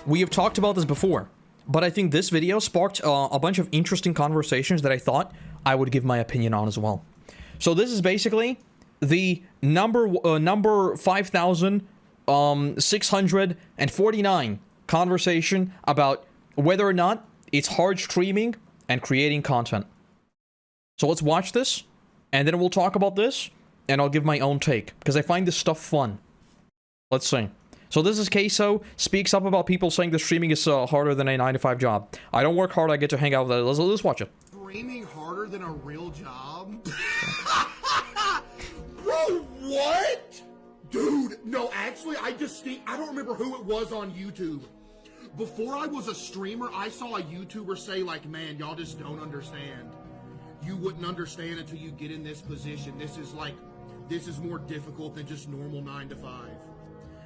We have talked about this before, but I think this video sparked a bunch of interesting conversations that I thought I would give my opinion on as well. So this is basically the number 5,649 conversation about whether or not it's hard streaming and creating content. So let's watch this, and then we'll talk about this, and I'll give my own take, because I find this stuff fun. Let's see. So this is Queso, speaks up about people saying the streaming is harder than a 9-to-5 job. I don't work hard, I get to hang out with others. Let's watch it. Streaming harder than a real job? Bro, what? Dude, no, actually, I don't remember who it was on YouTube. Before I was a streamer, I saw a YouTuber say, like, man, y'all just don't understand. You wouldn't understand until you get in this position. This is more difficult than just normal 9-to-5.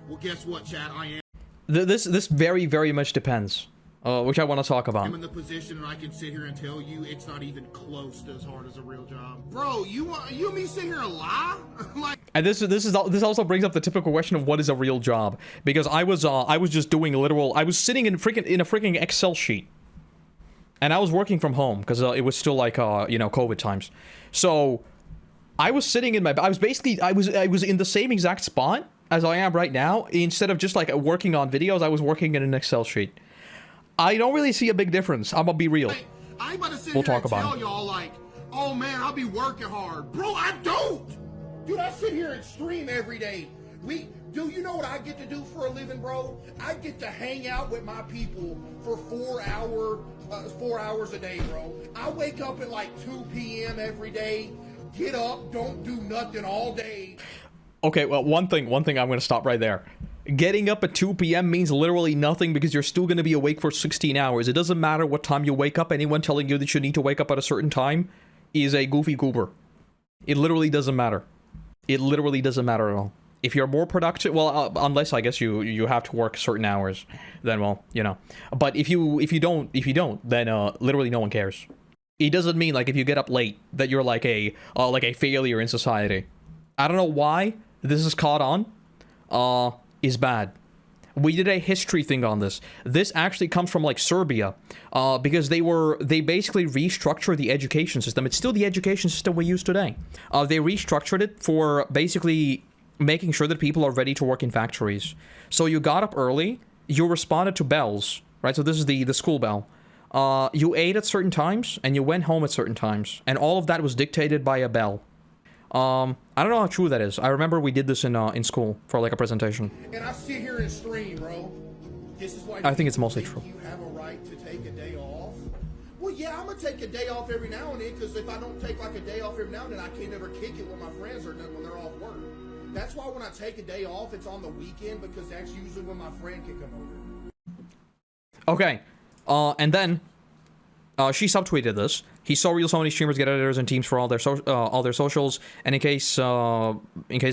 Well, guess what, chat? I am. This very, very much depends, which I want to talk about. I'm in the position and I can sit here and tell you it's not even close to as hard as a real job. Bro, you and me sit here and lie? Like, and this also brings up the typical question of what is a real job, because I was just doing I was sitting in a freaking Excel sheet, and I was working from home because it was still like COVID times. So I was sitting in I was in the same exact spot as I am right now. Instead of just like working on videos, I was working in an Excel sheet. I don't really see a big difference. I'm gonna be real. I ain't about to sit we'll here talk and about tell y'all like, oh man, I'll be working hard. Bro, I don't. Dude, I sit here and stream every day. Do you know what I get to do for a living, bro? I get to hang out with my people for 4 hours a day, bro. I wake up at like 2 p.m. every day, get up, don't do nothing all day. Okay, well, one thing I'm going to stop right there. Getting up at 2 p.m. means literally nothing because you're still going to be awake for 16 hours. It doesn't matter what time you wake up. Anyone telling you that you need to wake up at a certain time is a goofy goober. It literally doesn't matter. It literally doesn't matter at all. If you're more productive, well, unless I guess you have to work certain hours, then well, you know. But if you don't, then literally no one cares. It doesn't mean like if you get up late that you're like a failure in society. I don't know why this is caught on. Is bad. We did a history thing on this. This actually comes from like Serbia, because they basically restructured the education system. It's still the education system we use today. They restructured it for basically making sure that people are ready to work in factories. So you got up early, you responded to bells, right? So this is the school bell. You ate at certain times and you went home at certain times, and all of that was dictated by a bell. I don't know how true that is. I remember we did this in school for like a presentation. And I sit here and stream, bro. This is why I think it's mostly true. You have a right to take a day off. Well, yeah, I'm gonna take a day off every now and then, because if I don't take like a day off every now and then, I can't ever kick it with my friends or when they're off work. That's why when I take a day off, it's on the weekend, because that's usually when my friend can come over. Okay, and then she subtweeted this. He saw so many streamers get editors and teams for all their socials. And in case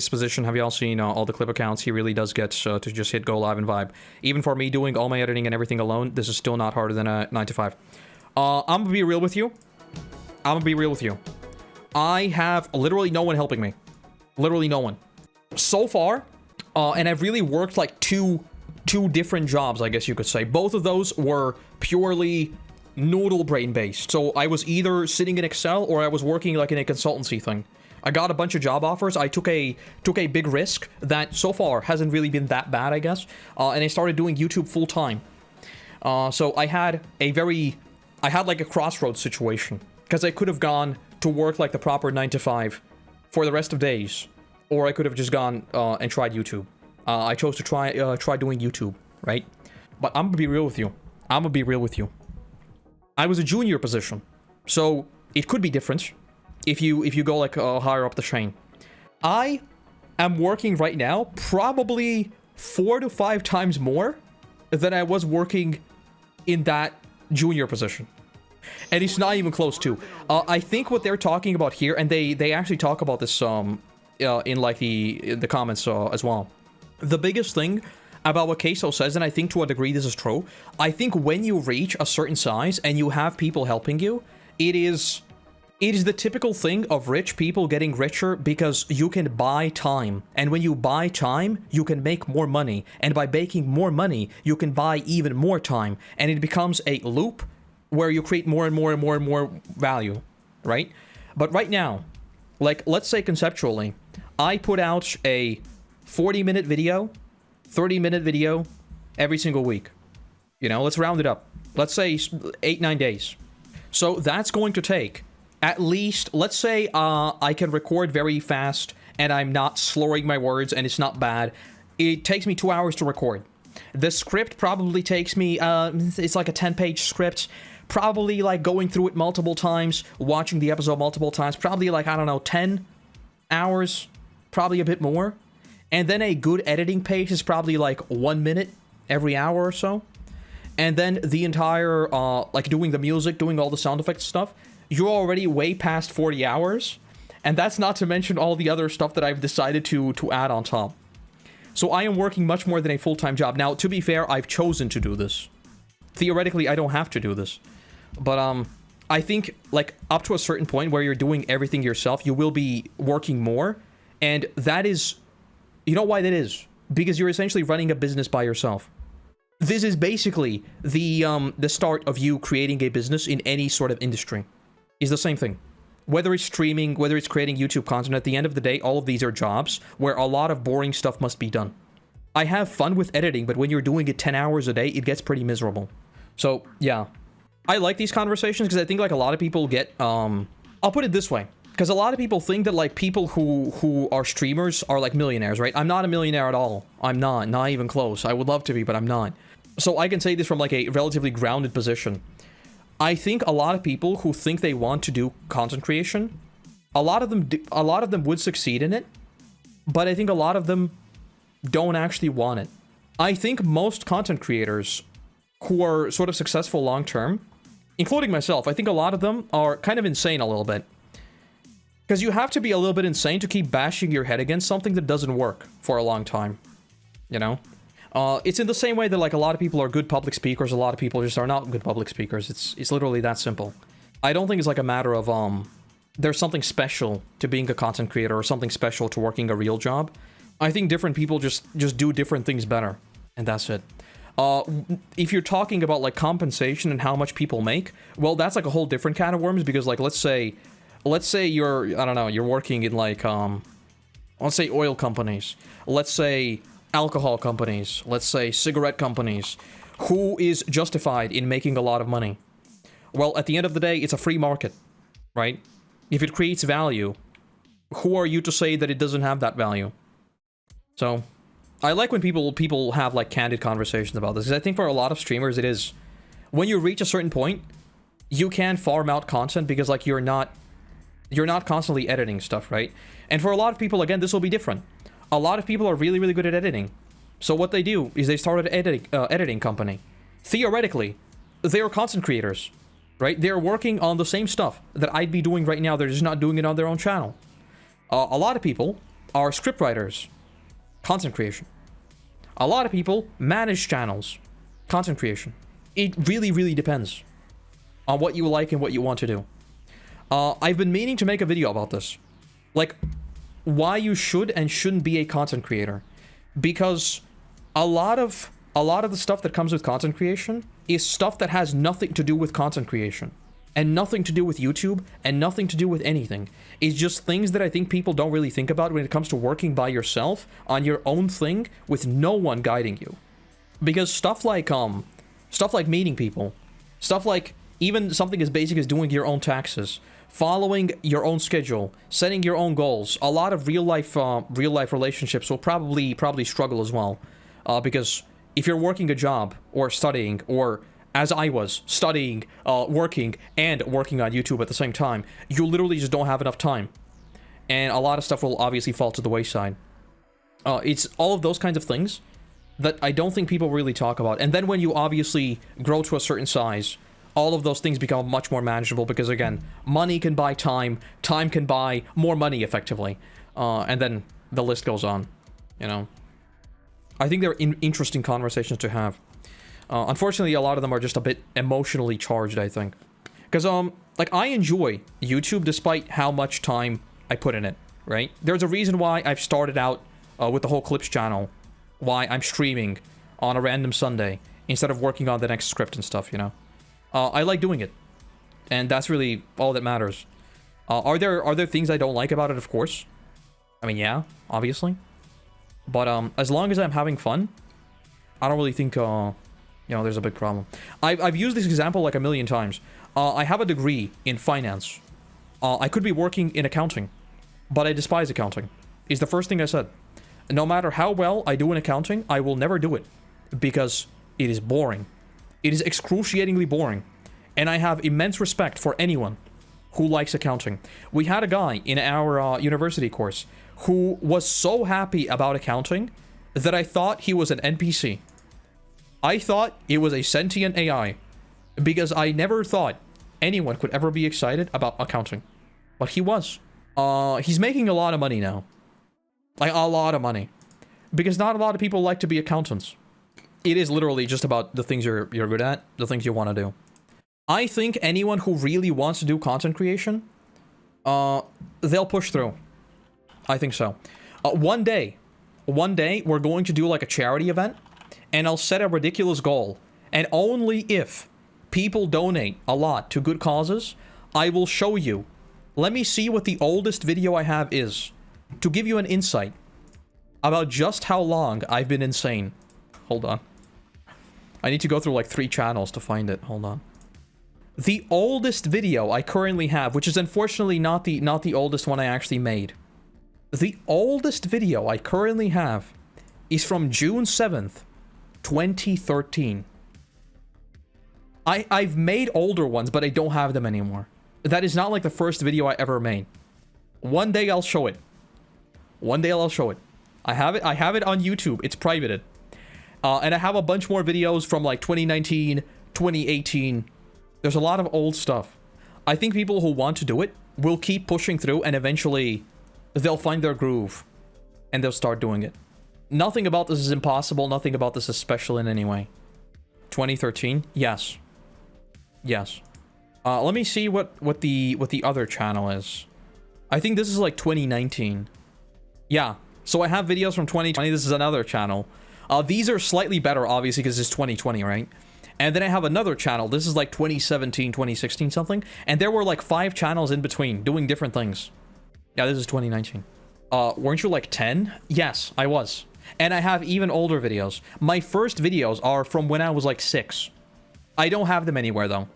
position, have y'all seen all the clip accounts? He really does get to just hit go live and vibe. Even for me doing all my editing and everything alone, this is still not harder than a 9-to-5. I'm gonna be real with you. I have literally no one helping me. Literally no one. So far, and I've really worked like two different jobs, I guess you could say. Both of those were purely noodle brain based. So I was either sitting in Excel or I was working like in a consultancy thing. I got a bunch of job offers. I took a big risk that so far hasn't really been that bad, I guess. And I started doing YouTube full time. So I had like a crossroads situation, because I could have gone to work like the proper 9-to-5 for the rest of days, or I could have just gone and tried YouTube. I chose to try doing YouTube, right? But I'm gonna be real with you. I was a junior position, so it could be different if you go like higher up the chain. I am working right now probably 4 to 5 times more than I was working in that junior position, and it's not even close to. I think what they're talking about here, and they actually talk about this in like the comments as well. The biggest thing about what Queso says, and I think to a degree this is true, I think when you reach a certain size and you have people helping you, it is It is the typical thing of rich people getting richer because you can buy time. And when you buy time, you can make more money. And by making more money, you can buy even more time. And it becomes a loop where you create more and more and more and more value, right? But right now, like, let's say conceptually, I put out a 40-minute video, 30-minute video every single week. You know, let's round it up. Let's say 8-9 days. So that's going to take at least, let's say I can record very fast and I'm not slurring my words and it's not bad. It takes me 2 hours to record. The script probably takes me, it's like a 10-page script. Probably like going through it multiple times, watching the episode multiple times. Probably like, I don't know, 10 hours, probably a bit more. And then a good editing pace is probably like 1 minute every hour or so. And then the entire, like doing the music, doing all the sound effects stuff, you're already way past 40 hours. And that's not to mention all the other stuff that I've decided to add on top. So I am working much more than a full-time job. Now, to be fair, I've chosen to do this. Theoretically, I don't have to do this. But I think, like, up to a certain point where you're doing everything yourself, you will be working more. And that is, you know why that is? Because you're essentially running a business by yourself. This is basically the start of you creating a business in any sort of industry. Is the same thing. Whether it's streaming, whether it's creating YouTube content, at the end of the day, all of these are jobs where a lot of boring stuff must be done. I have fun with editing, but when you're doing it 10 hours a day, it gets pretty miserable. So, yeah. I like these conversations because I think, like, a lot of people get, I'll put it this way. Because a lot of people think that, like, people who are streamers are, like, millionaires, right? I'm not a millionaire at all. I'm not even close. I would love to be, but I'm not. So I can say this from, like, a relatively grounded position. I think a lot of people who think they want to do content creation, a lot of them would succeed in it, but I think a lot of them don't actually want it. I think most content creators who are sort of successful long term, including myself, I think a lot of them are kind of insane a little bit. Because you have to be a little bit insane to keep bashing your head against something that doesn't work for a long time. You know? It's in the same way that, like, a lot of people are good public speakers, a lot of people just are not good public speakers. It's literally that simple. I don't think it's like a matter of, there's something special to being a content creator or something special to working a real job. I think different people just do different things better, and that's it. If you're talking about, like, compensation and how much people make, well, that's like a whole different can of worms, because, like, let's say you're, I don't know, you're working in, like, let's say oil companies, let's say alcohol companies, let's say cigarette companies. Who is justified in making a lot of money? Well, at the end of the day, it's a free market, right? If it creates value, who are you to say that it doesn't have that value? So, I like when people have, like, candid conversations about this, because I think for a lot of streamers it is, when you reach a certain point, you can farm out content because, like, you're not constantly editing stuff, right? And for a lot of people, again, this will be different. A lot of people are really, really good at editing. So what they do is they start an editing company. Theoretically, they are content creators, right? They're working on the same stuff that I'd be doing right now. They're just not doing it on their own channel. A lot of people are scriptwriters. Content creation. A lot of people manage channels. Content creation. It really, really depends on what you like and what you want to do. I've been meaning to make a video about this. Like, why you should and shouldn't be a content creator. Because a lot of the stuff that comes with content creation is stuff that has nothing to do with content creation. And nothing to do with YouTube, and nothing to do with anything. It's just things that I think people don't really think about when it comes to working by yourself on your own thing with no one guiding you. Because stuff like meeting people, stuff like even something as basic as doing your own taxes, following your own schedule, setting your own goals, a lot of real life relationships will probably struggle as well. Because if you're working a job or studying, or as I was, studying, working, and working on YouTube at the same time, you literally just don't have enough time. And a lot of stuff will obviously fall to the wayside. It's all of those kinds of things that I don't think people really talk about. And then when you obviously grow to a certain size, all of those things become much more manageable because, again, money can buy time, time can buy more money, effectively. And then the list goes on, you know. I think they're interesting conversations to have. Unfortunately, a lot of them are just a bit emotionally charged, I think. Because, like, I enjoy YouTube despite how much time I put in it, right? There's a reason why I've started out with the whole Clips channel, why I'm streaming on a random Sunday instead of working on the next script and stuff, you know? I like doing it, and that's really all that matters. Are there things I don't like about it? Of course. I mean, yeah, obviously. But as long as I'm having fun, I don't really think there's a big problem. I've used this example like a million times. I have a degree in finance. I could be working in accounting, but I despise accounting. Is the first thing I said. No matter how well I do in accounting, I will never do it because it is boring. It is excruciatingly boring, and I have immense respect for anyone who likes accounting. We had a guy in our university course who was so happy about accounting that I thought he was an NPC. I thought it was a sentient AI because I never thought anyone could ever be excited about accounting. But he was. He's making a lot of money now. Like, a lot of money. Because not a lot of people like to be accountants. It is literally just about the things you're good at, the things you want to do. I think anyone who really wants to do content creation, they'll push through. I think so. One day, we're going to do like a charity event, and I'll set a ridiculous goal. And only if people donate a lot to good causes, I will show you. Let me see what the oldest video I have is, to give you an insight about just how long I've been insane. Hold on. I need to go through like 3 channels to find it. Hold on. The oldest video I currently have, which is unfortunately not the oldest one I actually made. The oldest video I currently have is from June 7th, 2013. I've made older ones, but I don't have them anymore. That is not like the first video I ever made. One day I'll show it. One day I'll show it. I have it on YouTube. It's privated. And I have a bunch more videos from like 2019, 2018. There's a lot of old stuff. I think people who want to do it will keep pushing through, and eventually they'll find their groove and they'll start doing it. Nothing about this is impossible. Nothing about this is special in any way. 2013? Yes. Yes. Let me see what the other channel is. I think this is like 2019. Yeah. So I have videos from 2020. This is another channel. These are slightly better, obviously, because it's 2020, right? And then I have another channel. This is like 2017, 2016 something. And there were like 5 channels in between doing different things. Yeah, this is 2019. Weren't you like 10? Yes, I was. And I have even older videos. My first videos are from when I was like 6. I don't have them anywhere though.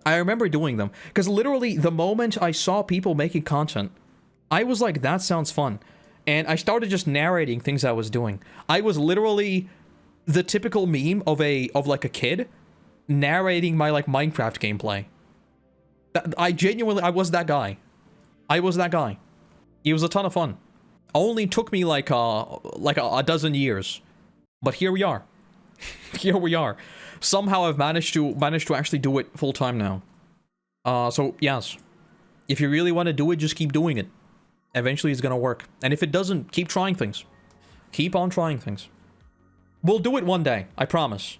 I remember doing them. Because literally the moment I saw people making content, I was like, that sounds fun. And I started just narrating things I was doing. I was literally the typical meme of like a kid narrating my like Minecraft gameplay. I was that guy. I was that guy. It was a ton of fun. Only took me like a dozen years, but here we are. Here we are. Somehow I've managed to actually do it full time now. So yes, if you really want to do it, just keep doing it. Eventually it's gonna work. And if it doesn't, keep trying things. Keep on trying things. We'll do it one day, I promise.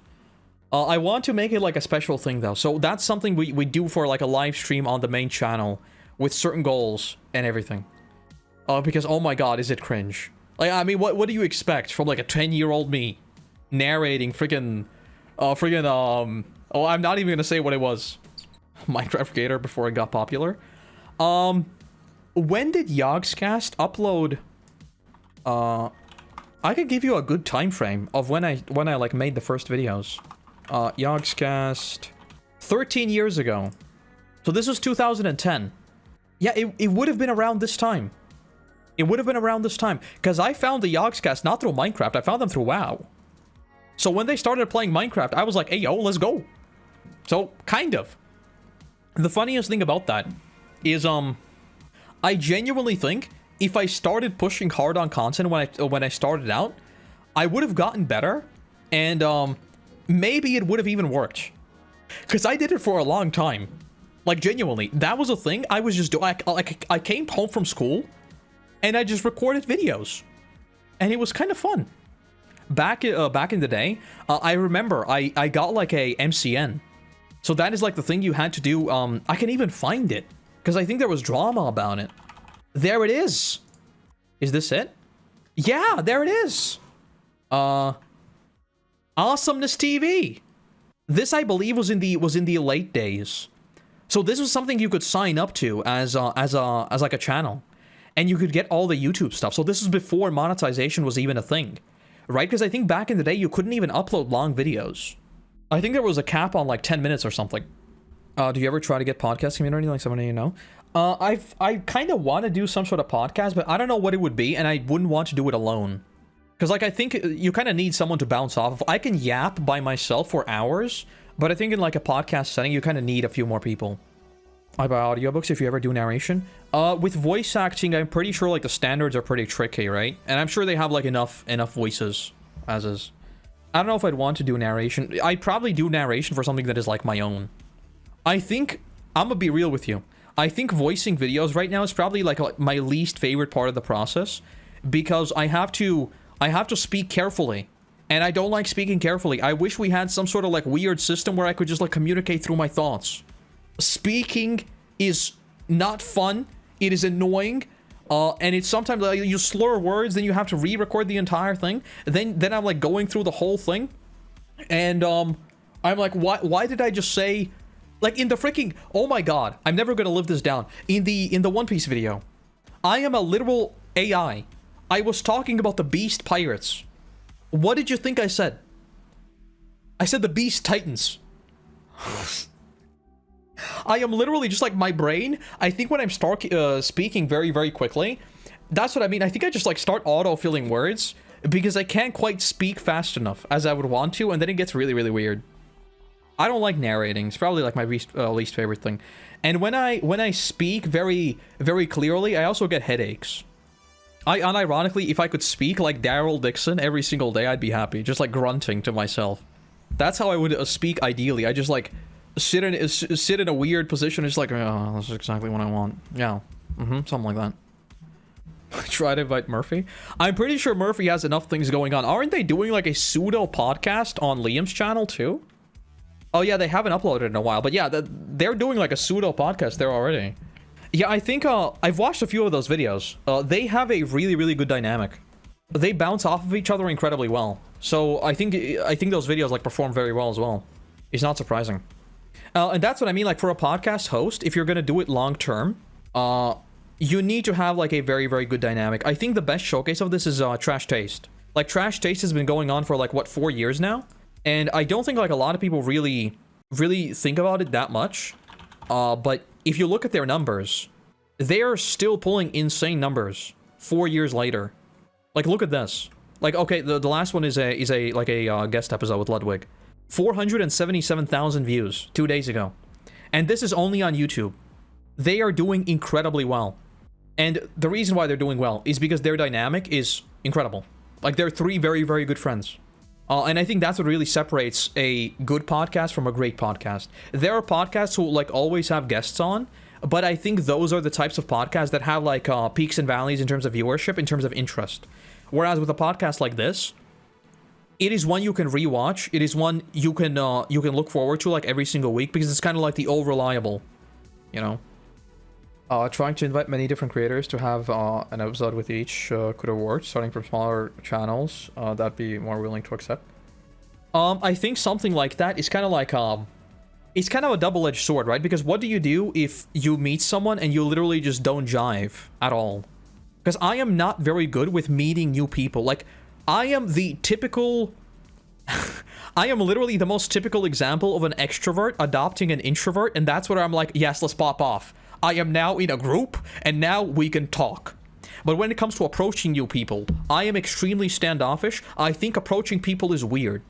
I want to make it like a special thing though. So that's something we do for like a live stream on the main channel with certain goals and everything. Because oh my god, is it cringe. Like, I mean, what do you expect from like a 10-year-old me narrating freaking oh, I'm not even gonna say what it was. Minecraft Gator before it got popular. When did Yogscast upload? I could give you a good time frame of when I like made the first videos. Yogscast 13 years ago. So this was 2010. Yeah, it would have been around this time. It would have been around this time. Because I found the Yogscast not through Minecraft, I found them through WoW. So when they started playing Minecraft, I was like, hey yo, let's go. So, kind of. The funniest thing about that is, I genuinely think if I started pushing hard on content when I started out, I would have gotten better, and maybe it would have even worked. Because I did it for a long time. Like, genuinely, that was a thing I was just doing. I came home from school, and I just recorded videos. And it was kind of fun. Back in the day, I remember I got like a MCN. So that is like the thing you had to do. I can even find it because I think there was drama about it. There it is. Is this it? Yeah, there it is. Awesomeness TV. This, I believe, was in the late days. So this was something you could sign up to as like a channel, and you could get all the YouTube stuff. So this is before monetization was even a thing, right? Because I think back in the day you couldn't even upload long videos. I think there was a cap on like 10 minutes or something. Do you ever try to get podcast community like somebody you know? I kind of want to do some sort of podcast, but I don't know what it would be, and I wouldn't want to do it alone. Because, like, I think you kind of need someone to bounce off of. I can yap by myself for hours, but I think in, like, a podcast setting, you kind of need a few more people. I buy audiobooks if you ever do narration. With voice acting, I'm pretty sure, like, the standards are pretty tricky, right? And I'm sure they have, like, enough voices, as is. I don't know if I'd want to do narration. I'd probably do narration for something that is, like, my own. I think, I'm gonna be real with you. I think voicing videos right now is probably, like my least favorite part of the process, because I have to speak carefully, and I don't like speaking carefully. I wish we had some sort of like weird system where I could just like communicate through my thoughts. Speaking is not fun. It is annoying, and it's sometimes like, you slur words, then you have to re-record the entire thing. Then I'm like going through the whole thing, and I'm like, why did I just say, like in the freaking, oh my god, I'm never gonna live this down. In the One Piece video, I am a literal AI. I was talking about the Beast Pirates. What did you think I said? I said the Beast Titans. I am literally just like my brain. I think when I'm speaking very, very quickly, that's what I mean. I think I just like start auto-filling words because I can't quite speak fast enough as I would want to, and then it gets really, really weird. I don't like narrating. It's probably like my least favorite thing. And when I speak very, very clearly, I also get headaches. Unironically, if I could speak like Daryl Dixon every single day, I'd be happy. Just like grunting to myself. That's how I would speak ideally. I just like sit in a weird position. It's like, oh, that's exactly what I want. Yeah, something like that. Try to invite Murphy. I'm pretty sure Murphy has enough things going on. Aren't they doing like a pseudo podcast on Liam's channel too? Oh yeah, they haven't uploaded in a while, but yeah, they're doing like a pseudo podcast there already. Yeah, I think I've watched a few of those videos. They have a really, really good dynamic. They bounce off of each other incredibly well. So I think those videos like perform very well as well. It's not surprising. And that's what I mean, like for a podcast host, if you're gonna do it long term, you need to have like a very, very good dynamic. I think the best showcase of this is Trash Taste. Like Trash Taste has been going on for like what, 4 years now? And I don't think like a lot of people really think about it that much. But if you look at their numbers, they are still pulling insane numbers 4 years later. Like, look at this. Like, okay, the last one is a guest episode with Ludwig. 477,000 views 2 days ago. And this is only on YouTube. They are doing incredibly well. And the reason why they're doing well is because their dynamic is incredible. Like, they're three very, very good friends. And I think that's what really separates a good podcast from a great podcast. There are podcasts who like always have guests on, but I think those are the types of podcasts that have like peaks and valleys in terms of viewership, in terms of interest. Whereas with a podcast like this, it is one you can rewatch. It is one you can look forward to like every single week because it's kind of like the all reliable, you know. Trying to invite many different creators to have an episode with each could work, starting from smaller channels. That'd be more willing to accept. I think something like that is kind of like it's kind of a double-edged sword, right? Because what do you do if you meet someone and you literally just don't jive at all? Because I am not very good with meeting new people. Like, I am the typical... I am literally the most typical example of an extrovert adopting an introvert, and that's where I'm like, yes, let's pop off. I am now in a group, and now we can talk. But when it comes to approaching new people, I am extremely standoffish. I think approaching people is weird.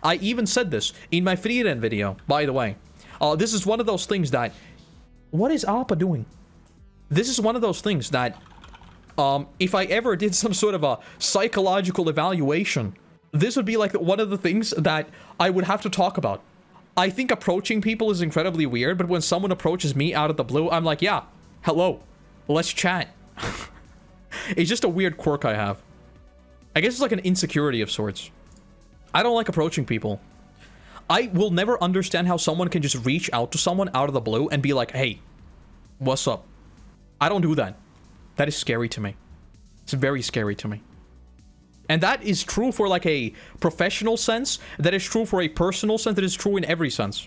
I even said this in my Frieren video, by the way. This is one of those things that... What is Appa doing? This is one of those things that... if I ever did some sort of a psychological evaluation, this would be like one of the things that I would have to talk about. I think approaching people is incredibly weird, but when someone approaches me out of the blue, I'm like, yeah, hello, let's chat. It's just a weird quirk I have. I guess it's like an insecurity of sorts. I don't like approaching people. I will never understand how someone can just reach out to someone out of the blue and be like, hey, what's up? I don't do that. That is scary to me. It's very scary to me. And that is true for like a professional sense. That is true for a personal sense. That is true in every sense.